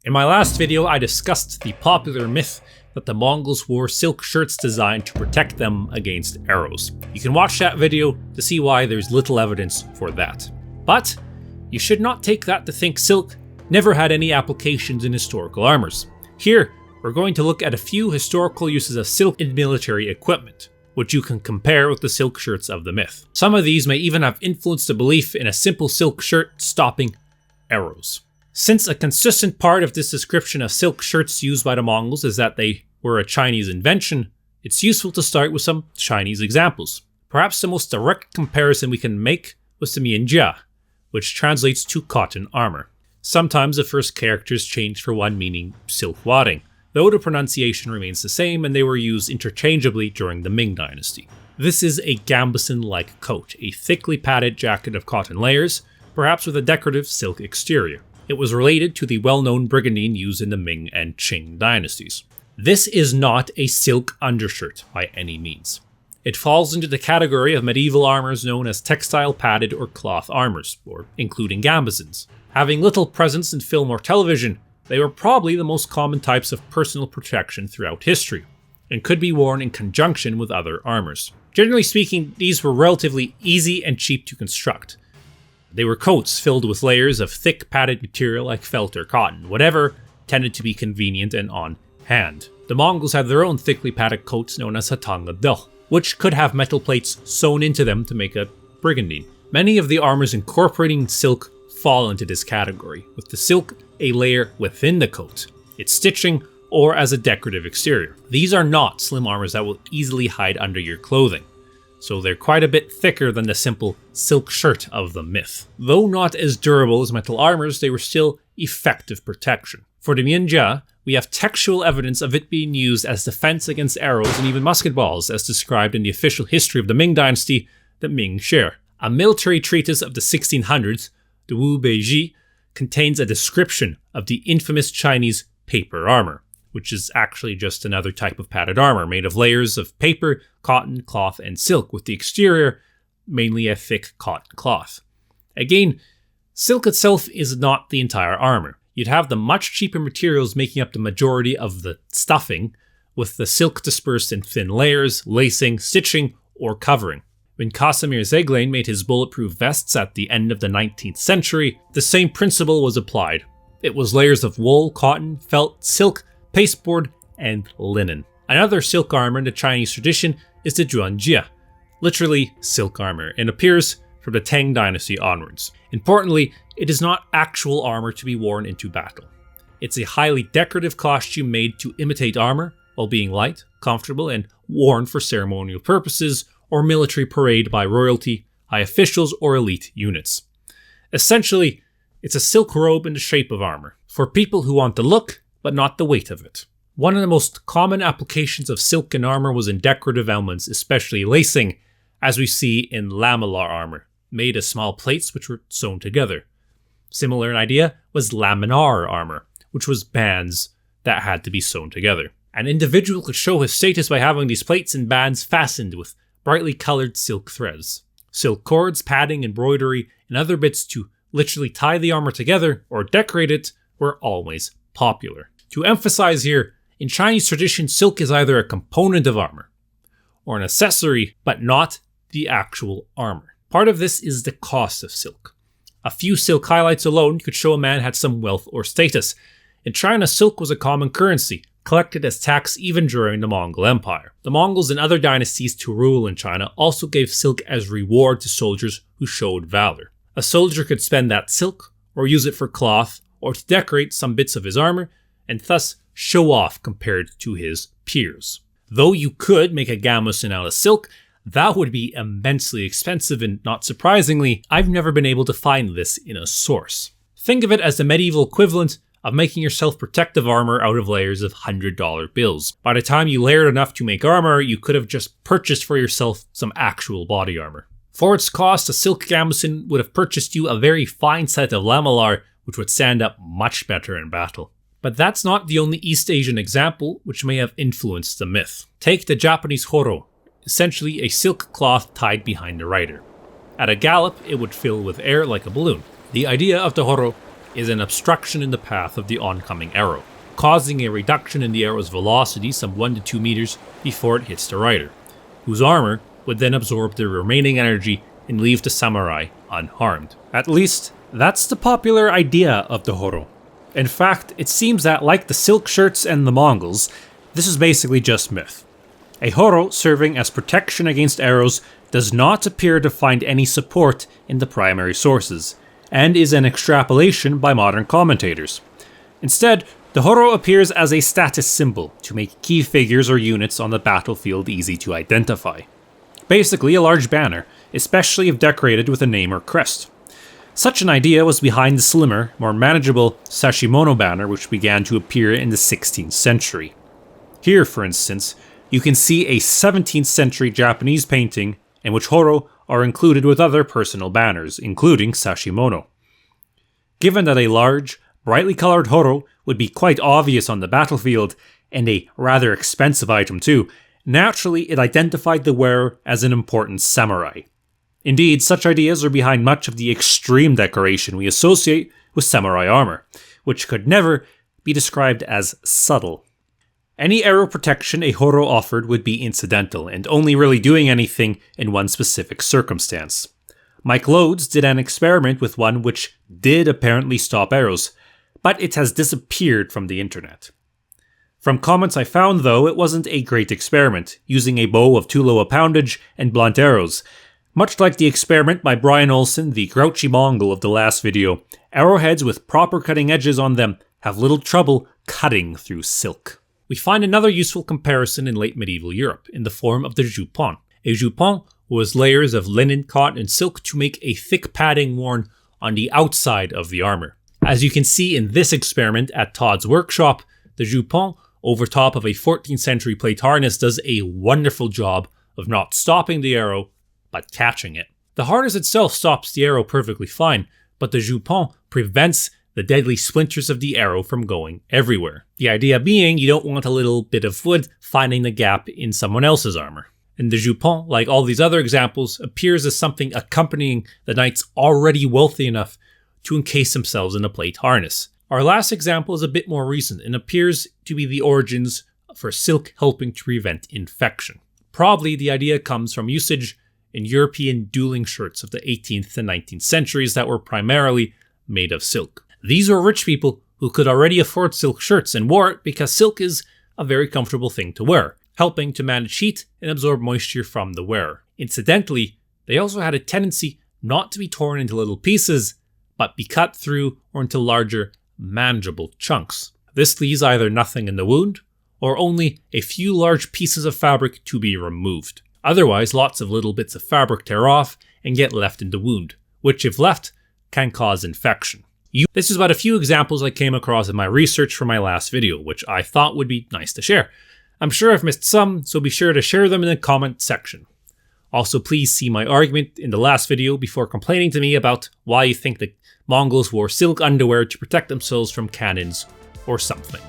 In my last video, I discussed the popular myth that the Mongols wore silk shirts designed to protect them against arrows. You can watch that video to see why there's little evidence for that. But you should not take that to think silk never had any applications in historical armors. Here, we're going to look at a few historical uses of silk in military equipment, which you can compare with the silk shirts of the myth. Some of these may even have influenced the belief in a simple silk shirt stopping arrows. Since a consistent part of this description of silk shirts used by the Mongols is that they were a Chinese invention, it's useful to start with some Chinese examples. Perhaps the most direct comparison we can make was to mianjia, which translates to cotton armor. Sometimes the first characters changed for one meaning silk wadding, though the pronunciation remains the same and they were used interchangeably during the Ming dynasty. This is a gambeson-like coat, a thickly padded jacket of cotton layers, perhaps with a decorative silk exterior. It was related to the well-known brigandine used in the Ming and Qing dynasties. This is not a silk undershirt by any means. It falls into the category of medieval armors known as textile padded or cloth armors, or including gambesons. Having little presence in film or television, they were probably the most common types of personal protection throughout history, and could be worn in conjunction with other armors. Generally speaking, these were relatively easy and cheap to construct. They were coats filled with layers of thick padded material like felt or cotton, whatever tended to be convenient and on hand. The Mongols had their own thickly padded coats known as hatang-a-dil, which could have metal plates sewn into them to make a brigandine. Many of the armors incorporating silk fall into this category, with the silk a layer within the coat, its stitching, or as a decorative exterior. These are not slim armors that will easily hide under your clothing, so they're quite a bit thicker than the simple silk shirt of the myth. Though not as durable as metal armors, they were still effective protection. For the mianjia, we have textual evidence of it being used as defense against arrows and even musket balls, as described in the official history of the Ming dynasty, the Ming Shi. A military treatise of the 1600s, the Wu Beiji, contains a description of the infamous Chinese paper armor, which is actually just another type of padded armor made of layers of paper, cotton, cloth, and silk, with the exterior mainly a thick cotton cloth. Again, silk itself is not the entire armor. You'd have the much cheaper materials making up the majority of the stuffing, with the silk dispersed in thin layers, lacing, stitching, or covering. When Casimir Zeglain made his bulletproof vests at the end of the 19th century, the same principle was applied. It was layers of wool, cotton, felt, silk, pasteboard, and linen. Another silk armor in the Chinese tradition is the juanjia, literally silk armor, and appears from the Tang dynasty onwards. Importantly, it is not actual armor to be worn into battle. It's a highly decorative costume made to imitate armor while being light, comfortable, and worn for ceremonial purposes or military parade by royalty, high officials, or elite units. Essentially, it's a silk robe in the shape of armor, for people who want the look, but not the weight of it. One of the most common applications of silk in armor was in decorative elements, especially lacing, as we see in lamellar armor, made as small plates which were sewn together. Similar in idea was laminar armor, which was bands that had to be sewn together. An individual could show his status by having these plates and bands fastened with brightly colored silk threads. Silk cords, padding, embroidery, and other bits to literally tie the armor together or decorate it were always popular. To emphasize here, in Chinese tradition, silk is either a component of armor or an accessory, but not the actual armor. Part of this is the cost of silk. A few silk highlights alone could show a man had some wealth or status. In China, silk was a common currency, collected as tax even during the Mongol Empire. The Mongols and other dynasties to rule in China also gave silk as reward to soldiers who showed valor. A soldier could spend that silk, or use it for cloth, or to decorate some bits of his armor, and thus show off compared to his peers. Though you could make a gamusin out of silk, that would be immensely expensive, and not surprisingly, I've never been able to find this in a source. Think of it as the medieval equivalent of making yourself protective armor out of layers of $100 bills. By the time you layered enough to make armor, you could have just purchased for yourself some actual body armor. For its cost, a silk gambeson would have purchased you a very fine set of lamellar, which would stand up much better in battle. But that's not the only East Asian example which may have influenced the myth. Take the Japanese horo, essentially a silk cloth tied behind the rider. At a gallop, it would fill with air like a balloon. The idea of the horo is an obstruction in the path of the oncoming arrow, causing a reduction in the arrow's velocity some 1 to 2 meters before it hits the rider, whose armor would then absorb the remaining energy and leave the samurai unharmed. At least, that's the popular idea of the horo. In fact, it seems that, like the silk shirts and the Mongols, this is basically just myth. A horo serving as protection against arrows does not appear to find any support in the primary sources, and is an extrapolation by modern commentators. Instead, the horo appears as a status symbol to make key figures or units on the battlefield easy to identify. Basically a large banner, especially if decorated with a name or crest. Such an idea was behind the slimmer, more manageable sashimono banner which began to appear in the 16th century. Here, for instance, you can see a 17th century Japanese painting in which horo are included with other personal banners, including sashimono. Given that a large, brightly colored horo would be quite obvious on the battlefield, and a rather expensive item too, naturally it identified the wearer as an important samurai. Indeed, such ideas are behind much of the extreme decoration we associate with samurai armor, which could never be described as subtle. Any arrow protection a horo offered would be incidental, and only really doing anything in one specific circumstance. Mike Lodes did an experiment with one which did apparently stop arrows, but it has disappeared from the internet. From comments I found though, it wasn't a great experiment, using a bow of too low a poundage and blunt arrows. Much like the experiment by Brian Olsen, the grouchy Mongol of the last video, arrowheads with proper cutting edges on them have little trouble cutting through silk. We find another useful comparison in late medieval Europe, in the form of the joupon. A joupon was layers of linen, cotton, and silk to make a thick padding worn on the outside of the armor. As you can see in this experiment at Todd's workshop, the joupon over top of a 14th century plate harness does a wonderful job of not stopping the arrow, but catching it. The harness itself stops the arrow perfectly fine, but the joupon prevents the deadly splinters of the arrow from going everywhere. The idea being you don't want a little bit of wood finding the gap in someone else's armor. And the joupon, like all these other examples, appears as something accompanying the knights already wealthy enough to encase themselves in a plate harness. Our last example is a bit more recent and appears to be the origins for silk helping to prevent infection. Probably the idea comes from usage in European dueling shirts of the 18th to 19th centuries that were primarily made of silk. These were rich people who could already afford silk shirts and wore it because silk is a very comfortable thing to wear, helping to manage heat and absorb moisture from the wearer. Incidentally, they also had a tendency not to be torn into little pieces, but be cut through or into larger, manageable chunks. This leaves either nothing in the wound, or only a few large pieces of fabric to be removed. Otherwise, lots of little bits of fabric tear off and get left in the wound, which if left, can cause infection. This is but a few examples I came across in my research for my last video, which I thought would be nice to share. I'm sure I've missed some, so be sure to share them in the comment section. Also, please see my argument in the last video before complaining to me about why you think the Mongols wore silk underwear to protect themselves from cannons or something.